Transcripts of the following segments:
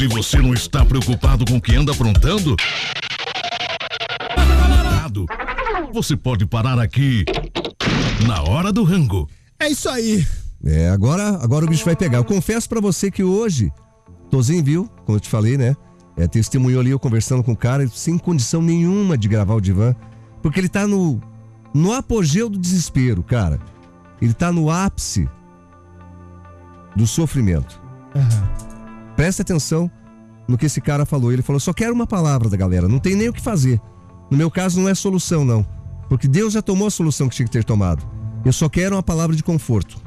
Se você não está preocupado com o que anda aprontando, você pode parar aqui na Hora do Rango. É isso aí. Agora o bicho vai pegar. Eu confesso pra você que hoje, Tozinho viu, como eu te falei, né? Testemunhou ali eu conversando com o cara, sem condição nenhuma de gravar o divã, porque ele tá no apogeu do desespero, cara. Ele tá no ápice do sofrimento. Presta atenção no que esse cara falou. Ele falou: só quero uma palavra da galera, não tem nem o que fazer. No meu caso não é solução não, porque Deus já tomou a solução que tinha que ter tomado. Eu só quero uma palavra de conforto,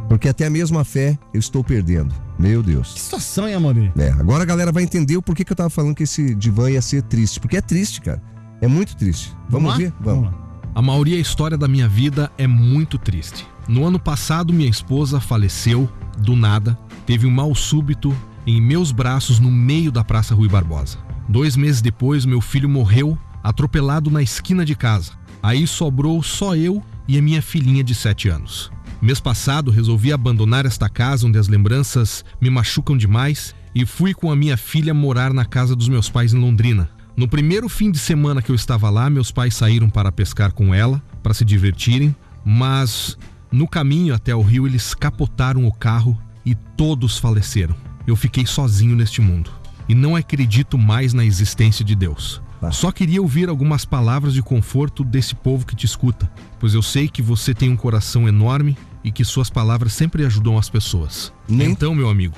porque até mesmo a fé eu estou perdendo. Meu Deus. Que situação, hein, Amaury? Agora a galera vai entender o porquê que eu tava falando que esse divã ia ser triste, porque é triste, cara. É muito triste. Vamos ver? Vamos lá. Amaury, a história da minha vida é muito triste. No ano passado, minha esposa faleceu do nada, teve um mal súbito em meus braços no meio da Praça Rui Barbosa. 2 meses depois, meu filho morreu atropelado na esquina de casa. Aí sobrou só eu e a minha filhinha de 7 anos. Mês passado, resolvi abandonar esta casa onde as lembranças me machucam demais e fui com a minha filha morar na casa dos meus pais em Londrina. No primeiro fim de semana que eu estava lá, meus pais saíram para pescar com ela, para se divertirem, mas no caminho até o rio eles capotaram o carro e todos faleceram. Eu fiquei sozinho neste mundo e não acredito mais na existência de Deus. Só queria ouvir algumas palavras de conforto desse povo que te escuta, pois eu sei que você tem um coração enorme e que suas palavras sempre ajudam as pessoas. Então, meu amigo,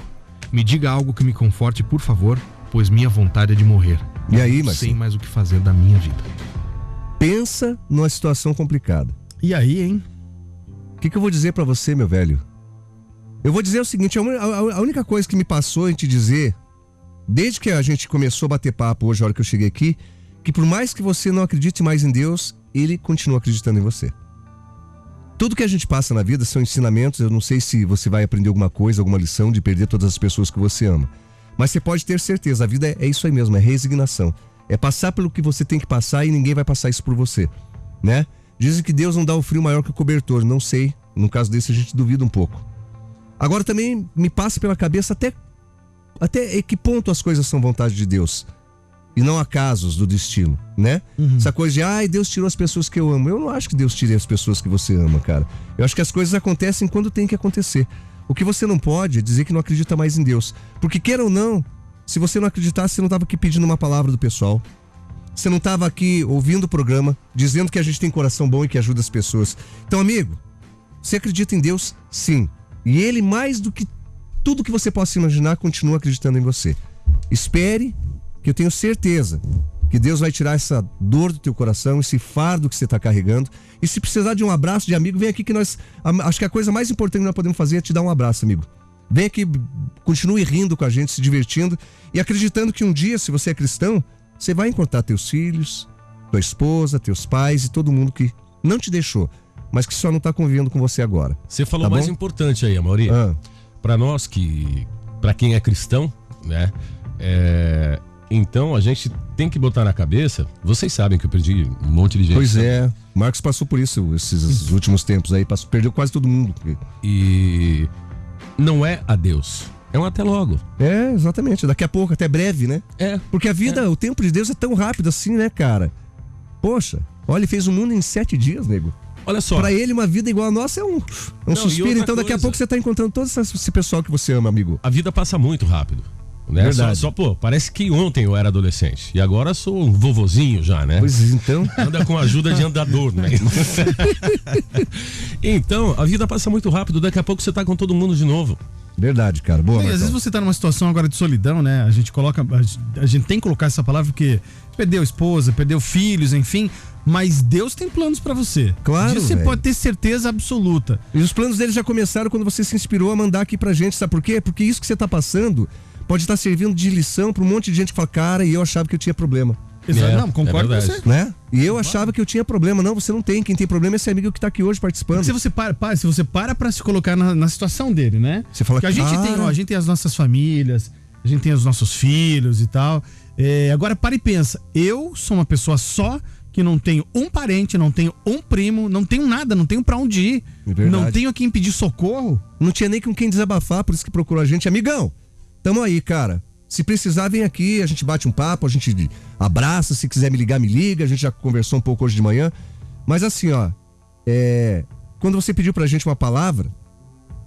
me diga algo que me conforte, por favor, pois minha vontade é de morrer. E aí, não sei mais o que fazer da minha vida. Pensa numa situação complicada. E aí, hein? O que eu vou dizer pra você, meu velho? Eu vou dizer o seguinte, a única coisa que me passou em te dizer, desde que a gente começou a bater papo hoje, a hora que eu cheguei aqui, que por mais que você não acredite mais em Deus, Ele continua acreditando em você. Tudo que a gente passa na vida são ensinamentos. Eu não sei se você vai aprender alguma coisa, alguma lição de perder todas as pessoas que você ama, mas você pode ter certeza, a vida é isso aí mesmo, é resignação. É passar pelo que você tem que passar e ninguém vai passar isso por você, né? Dizem que Deus não dá o frio maior que o cobertor, não sei, no caso desse a gente duvida um pouco. Agora também me passa pela cabeça até que ponto as coisas são vontade de Deus e não acasos do destino, né? Essa coisa de, Deus tirou as pessoas que eu amo. Eu não acho que Deus tire as pessoas que você ama, cara. Eu acho que as coisas acontecem quando tem que acontecer. O que você não pode é dizer que não acredita mais em Deus, porque queira ou não, se você não acreditasse, você não estava aqui pedindo uma palavra do pessoal, você não estava aqui ouvindo o programa, dizendo que a gente tem coração bom e que ajuda as pessoas. Então, amigo, você acredita em Deus? Sim. E Ele, mais do que tudo que você possa imaginar, continua acreditando em você. Espere, que eu tenho certeza que Deus vai tirar essa dor do teu coração, esse fardo que você está carregando. E se precisar de um abraço de amigo, vem aqui que acho que a coisa mais importante que nós podemos fazer é te dar um abraço, amigo. Vem aqui, continue rindo com a gente, se divertindo e acreditando que um dia, se você é cristão, você vai encontrar teus filhos, tua esposa, teus pais e todo mundo que não te deixou, mas que só não está convivendo com você agora. Você falou tá mais bom? Importante aí, Amaury. Para nós para quem é cristão, né? Então a gente tem que botar na cabeça. Vocês sabem que eu perdi um monte de gente. Pois é, Marcos passou por isso esses últimos tempos aí, perdeu quase todo mundo. E não é adeus, é um até logo. Exatamente, daqui a pouco, até breve, né? Porque a vida, o tempo de Deus é tão rápido assim, né, cara? Poxa, olha, Ele fez o mundo em 7 dias, nego. Olha só. Pra Ele, uma vida igual a nossa é um suspiro. Então daqui a pouco você tá encontrando todo esse pessoal que você ama, amigo. A vida passa muito rápido, né? Só parece que ontem eu era adolescente e agora sou um vovozinho já, né? Pois então. Anda com a ajuda de andador, né? Então, a vida passa muito rápido, daqui a pouco você tá com todo mundo de novo. Verdade, cara. Boa, Às vezes você tá numa situação agora de solidão, né? A gente tem que colocar essa palavra porque perdeu esposa, perdeu filhos, enfim, mas Deus tem planos pra você. Claro, disso você pode ter certeza absoluta. E os planos dele já começaram quando você se inspirou a mandar aqui pra gente, sabe por quê? Porque isso que você tá passando pode estar servindo de lição pra um monte de gente que fala, cara, e eu achava que eu tinha problema. Exato. Não, concordo com você. Né? E eu achava que eu tinha problema. Não, você não tem. Quem tem problema é esse amigo que tá aqui hoje participando. Se você para pra se colocar na situação dele, né? Você fala que a gente tem as nossas famílias, a gente tem os nossos filhos e tal. Agora para e pensa, eu sou uma pessoa só que não tenho um parente, não tenho um primo, não tenho nada, não tenho pra onde ir, não tenho a quem pedir socorro. Não tinha nem com quem desabafar, por isso que procurou a gente. Amigão, tamo aí, cara. Se precisar, vem aqui, a gente bate um papo, a gente abraça, se quiser me ligar, me liga, a gente já conversou um pouco hoje de manhã. Mas assim, ó, quando você pediu pra gente uma palavra,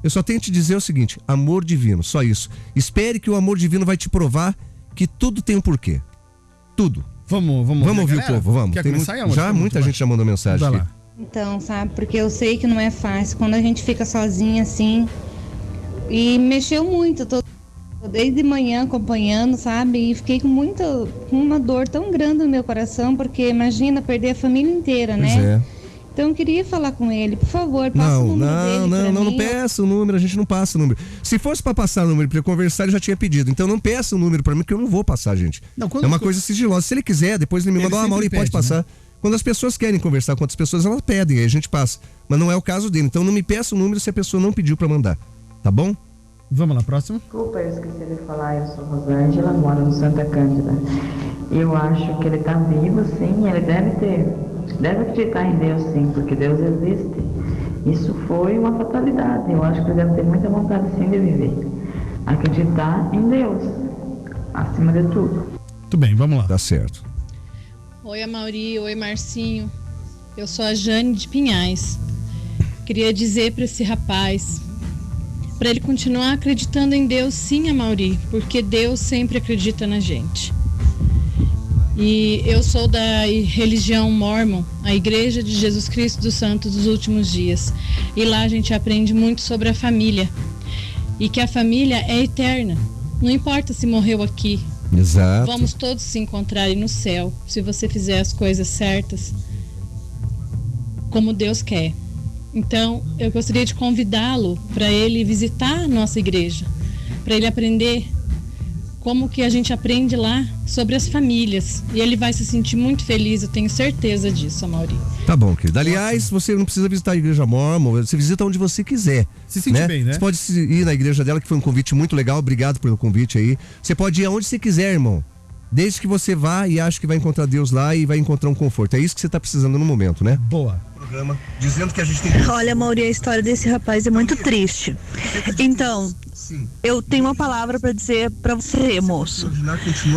eu só tenho que te dizer o seguinte: amor divino, só isso. Espere que o amor divino vai te provar que tudo tem um porquê. Tudo. Vamos ouvir o povo, vamos. Quer começar, amor? Já muita gente já mandou mensagem Vai aqui. lá. Então, sabe, porque eu sei que não é fácil. Quando a gente fica sozinha assim, e mexeu muito, tô desde manhã acompanhando, sabe, e fiquei com uma dor tão grande no meu coração, porque imagina perder a família inteira, Pois né? é. Então eu queria falar com ele, por favor, passa o número dele pra mim. Não peça o número, a gente não passa o número. Se fosse pra passar o número pra eu conversar, ele já tinha pedido. Então não peça o número pra mim, que eu não vou passar, gente. Não, é uma coisa sigilosa. Se ele quiser, depois ele me manda uma Mauri, pode passar. Né? Quando as pessoas querem conversar com outras pessoas, elas pedem, aí a gente passa. Mas não é o caso dele. Então não me peça o número se a pessoa não pediu pra mandar. Tá bom? Vamos lá, próximo. Desculpa, eu esqueci de falar, eu sou Rosângela, moro no Santa Cândida. Eu acho que ele tá vivo, sim, ele deve acreditar em Deus, sim, porque Deus existe. Isso foi uma fatalidade, eu acho que ele deve ter muita vontade, sim, de viver. Acreditar em Deus, acima de tudo. Muito bem, vamos lá. Tá certo. Oi, Amauri, oi, Marcinho. Eu sou a Jane de Pinhais. Queria dizer para esse rapaz, para ele continuar acreditando em Deus, sim, Amauri, porque Deus sempre acredita na gente. E eu sou da religião Mórmon, a Igreja de Jesus Cristo dos Santos dos Últimos Dias. E lá a gente aprende muito sobre a família. E que a família é eterna. Não importa se morreu aqui. Exato. Vamos todos se encontrarem no céu, se você fizer as coisas certas, como Deus quer. Então, eu gostaria de convidá-lo para ele visitar a nossa igreja, para ele aprender como que a gente aprende lá sobre as famílias. E ele vai se sentir muito feliz, eu tenho certeza disso, Amauri. Tá bom, querido. Aliás, você não precisa visitar a igreja Mórmon, você visita onde você quiser. Se sente bem, né? Você pode ir na igreja dela, que foi um convite muito legal, obrigado pelo convite aí. Você pode ir aonde você quiser, irmão. Desde que você vá e ache que vai encontrar Deus lá e vai encontrar um conforto. É isso que você tá precisando no momento, né? Boa. Programa dizendo que a gente tem... Olha, Mauri, a história desse rapaz é muito triste. Então, eu tenho uma palavra para dizer para você, moço.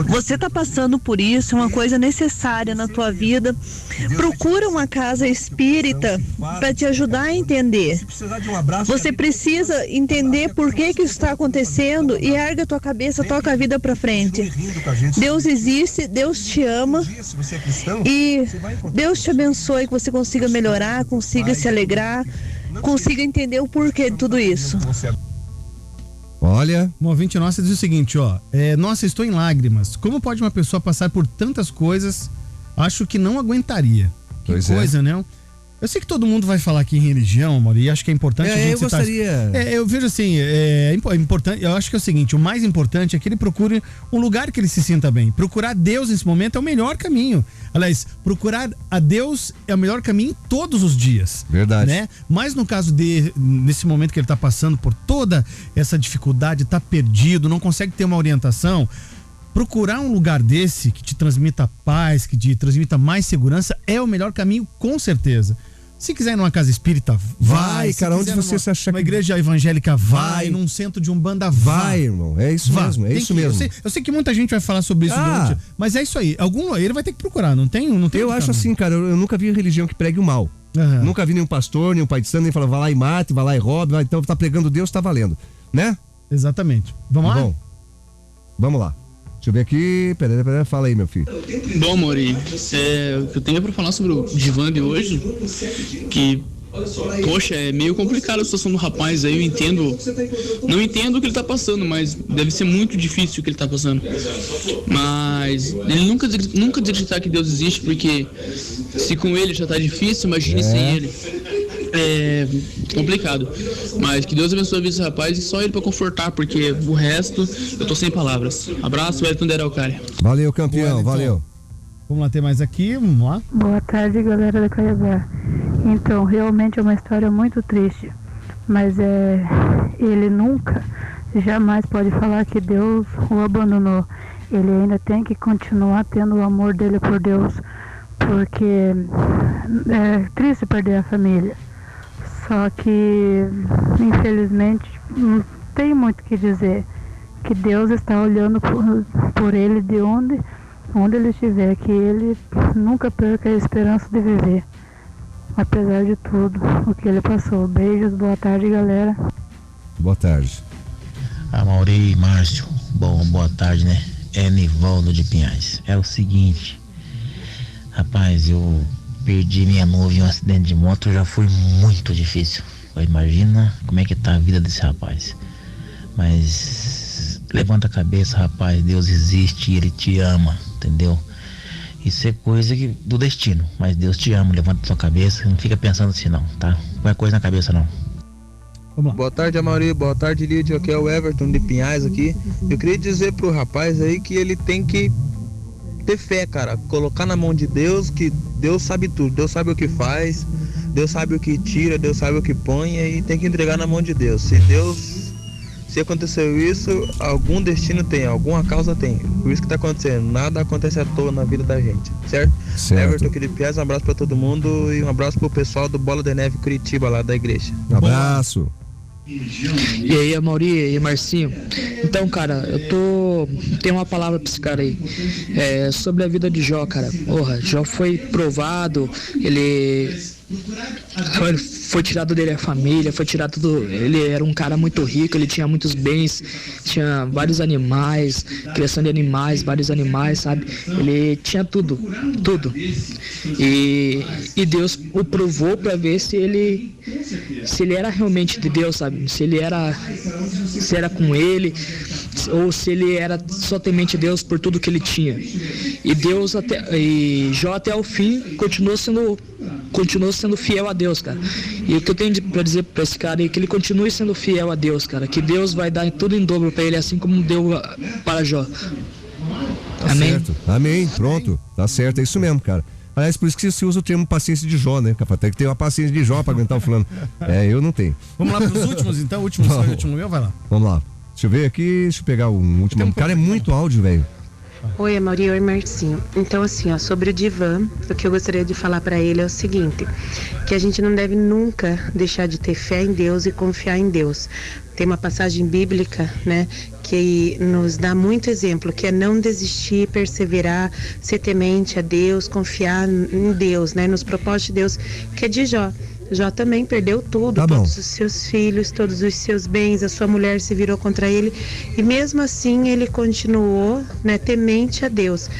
Você tá passando por isso, é uma coisa necessária na tua vida. Procura uma casa espírita para te ajudar a entender. Você precisa entender por que isso está acontecendo e erga a tua cabeça, toca a vida para frente. Deus existe, Deus te ama e Deus te abençoe, que você consiga melhorar, consiga se alegrar, consiga entender o porquê de tudo isso. Olha, uma ouvinte nossa diz o seguinte, ó, nossa, estou em lágrimas. Como pode uma pessoa passar por tantas coisas? Acho que não aguentaria. Que pois coisa, né? Eu sei que todo mundo vai falar aqui em religião, Mauri, e acho que é importante a gente eu gostaria... eu vejo assim, é importante, eu acho que é o seguinte, o mais importante é que ele procure um lugar que ele se sinta bem. Procurar Deus nesse momento é o melhor caminho. Aliás, procurar a Deus é o melhor caminho todos os dias. Verdade. Né? Mas no caso nesse momento que ele tá passando por toda essa dificuldade, tá perdido, não consegue ter uma orientação, procurar um lugar desse que te transmita paz, que te transmita mais segurança, é o melhor caminho, com certeza. Se quiser ir numa casa espírita, vai. Cara, onde você se achar uma igreja evangélica, vai. Num centro de Umbanda, vai, irmão. É isso mesmo, é isso mesmo. Eu sei que muita gente vai falar sobre isso durante, mas é isso aí. Ele vai ter que procurar, não tem eu acho assim, cara, eu nunca vi religião que pregue o mal. Uhum. Nunca vi nenhum pastor, nenhum pai de santo, nem fala, vai lá e mate, vai lá e roube, então tá pregando Deus, tá valendo, né? Exatamente. Vamos lá? Bom, vamos lá. Deixa eu ver aqui, peraí, fala aí, meu filho. Bom, Mauri, eu tenho pra falar sobre o divã de hoje, que, poxa, é meio complicada a situação do rapaz aí, não entendo o que ele tá passando, mas deve ser muito difícil o que ele tá passando. Mas ele nunca desacreditar que Deus existe, porque se com ele já tá difícil, imagine sem ele. É complicado, mas que Deus abençoe a vida desse rapaz e só ele pra confortar, porque o resto eu tô sem palavras. Abraço, Wellington Deralcária. Valeu, campeão, valeu. Vamos lá, ter mais aqui, vamos lá. Boa tarde, galera da Caiabá. Então, realmente é uma história muito triste, mas ele nunca, jamais pode falar que Deus o abandonou. Ele ainda tem que continuar tendo o amor dele por Deus, porque é triste perder a família. Só que, infelizmente, não tem muito o que dizer. que Deus está olhando por ele de onde ele estiver, que ele nunca perca a esperança de viver, apesar de tudo o que ele passou. Beijos, boa tarde, galera. Boa tarde. Mauri e Márcio, boa tarde, né? É Nivaldo de Pinhais. É o seguinte, rapaz, eu perdi minha noiva em um acidente de moto, já foi muito difícil. Imagina como é que tá a vida desse rapaz. Mas levanta a cabeça, rapaz, Deus existe e Ele te ama, entendeu? Isso é coisa do destino, mas Deus te ama, levanta a sua cabeça, não fica pensando assim não, tá? Não põe coisa na cabeça não. Boa tarde, Amaury. Boa tarde, Lídio. Aqui é o Everton de Pinhais aqui. Eu queria dizer pro rapaz aí que ele tem que ter fé, cara. Colocar na mão de Deus, que Deus sabe tudo. Deus sabe o que faz, Deus sabe o que tira, Deus sabe o que põe, e tem que entregar na mão de Deus. Se aconteceu isso, algum destino tem, alguma causa tem. Por isso que tá acontecendo. Nada acontece à toa na vida da gente, certo? Everton aqui de Pinhais, um abraço pra todo mundo e um abraço pro pessoal do Bola de Neve Curitiba, lá da igreja. Um abraço. E aí, Amaury, e aí, Marcinho? Então, cara, tenho uma palavra pra esse cara aí. Sobre a vida de Jó, cara. Porra, Jó foi provado, ele foi tirado dele a família, ele era um cara muito rico, ele tinha muitos bens, tinha vários animais, criação de animais, vários animais, sabe? Ele tinha tudo. E Deus o provou pra ver se ele era realmente de Deus, sabe? Se era com ele, ou se ele era só temente a Deus por tudo que ele tinha. E Jó até o fim continuou sendo fiel a Deus, cara. E o que eu tenho pra dizer pra esse cara é que ele continue sendo fiel a Deus, cara. Que Deus vai dar tudo em dobro pra ele, assim como deu para Jó. Tá Amém? Certo. Amém. Pronto. Tá certo. É isso mesmo, cara. Aliás, por isso que se usa o termo paciência de Jó, né? Tem que ter uma paciência de Jó pra aguentar o fulano. Eu não tenho. Vamos lá pros últimos, então. O último meu, vai lá. Vamos lá. Deixa eu ver aqui, deixa eu pegar o último. Cara, é muito áudio, velho. Oi, Amaury, oi, Marcinho. Então, assim, sobre o divã, o que eu gostaria de falar pra ele é o seguinte, que a gente não deve nunca deixar de ter fé em Deus e confiar em Deus. Tem uma passagem bíblica, né, que nos dá muito exemplo, que é não desistir, perseverar, ser temente a Deus, confiar em Deus, né, nos propósitos de Deus, que é de Jó. Jó também perdeu tudo, todos os seus filhos, todos os seus bens, a sua mulher se virou contra ele, e mesmo assim ele continuou, né, temente a Deus.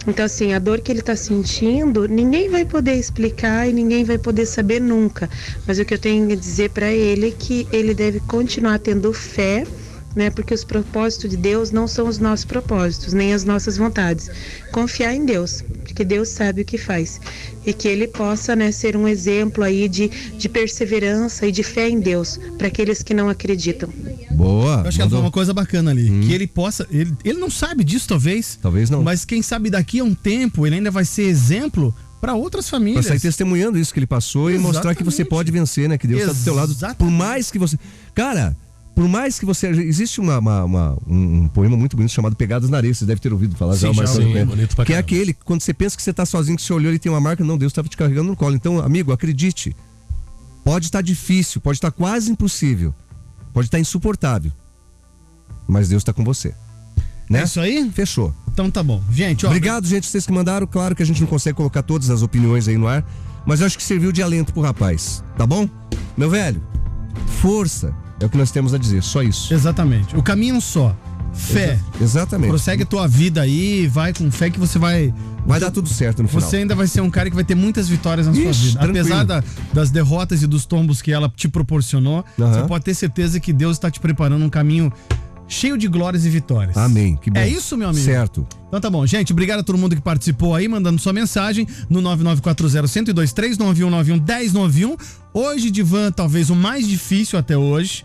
Então, assim, a dor que ele está sentindo, ninguém vai poder explicar e ninguém vai poder saber nunca, mas o que eu tenho a dizer para ele é que ele deve continuar tendo fé, né, porque os propósitos de Deus não são os nossos propósitos, nem as nossas vontades. Confiar em Deus, porque Deus sabe o que faz. E que ele possa, né, ser um exemplo aí de perseverança e de fé em Deus, para aqueles que não acreditam. Boa. Eu acho que ela falou uma coisa bacana ali, que ele possa, ele não sabe disso talvez não, mas quem sabe daqui a um tempo ele ainda vai ser exemplo para outras famílias. Pra sair testemunhando isso que ele passou. Exatamente. E mostrar que você pode vencer, né, que Deus está do teu lado. Por mais que você... Cara... Por mais que você... Existe um poema muito bonito chamado Pegadas na Areia. Você deve ter ouvido falar. Sim, bonito pra que é aquele, quando você pensa que você tá sozinho, que você olhou e tem uma marca, não, Deus estava te carregando no colo. Então, amigo, acredite. Pode estar difícil, pode estar quase impossível, pode estar insuportável, mas Deus está com você. Né? É isso aí? Fechou. Então tá bom. Gente, ó... Obrigado, gente, vocês que mandaram. Claro que a gente não consegue colocar todas as opiniões aí no ar, mas eu acho que serviu de alento pro rapaz. Tá bom? Meu velho, força. É o que nós temos a dizer, só isso. Exatamente. O caminho é um só. Fé. Exatamente. Prossegue a tua vida aí, vai com fé que você vai... Vai dar tudo certo no final. Você ainda vai ser um cara que vai ter muitas vitórias na sua vida. Tranquilo. Apesar das derrotas e dos tombos que ela te proporcionou, você pode ter certeza que Deus está te preparando um caminho cheio de glórias e vitórias. Amém. Que bom. É isso, meu amigo? Certo. Então tá bom, gente. Obrigado a todo mundo que participou aí, mandando sua mensagem no 9940-1023, 9191-1091. Hoje, divã, talvez o mais difícil até hoje,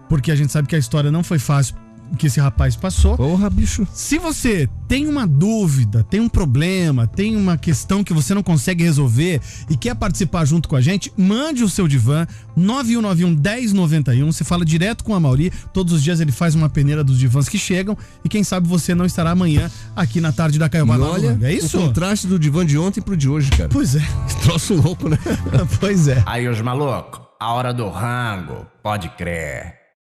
porque a gente sabe que a história não foi fácil que esse rapaz passou. Porra, bicho. Se você tem uma dúvida, tem um problema, tem uma questão que você não consegue resolver e quer participar junto com a gente, mande o seu divã 9191-1091. Você fala direto com a Amaury. Todos os dias ele faz uma peneira dos divãs que chegam e quem sabe você não estará amanhã aqui na tarde da Caiobá. Olha, é isso? O contraste do divã de ontem pro de hoje, cara. Pois é. Troço louco, né? Pois é. Aí, os malucos, a hora do rango, pode crer.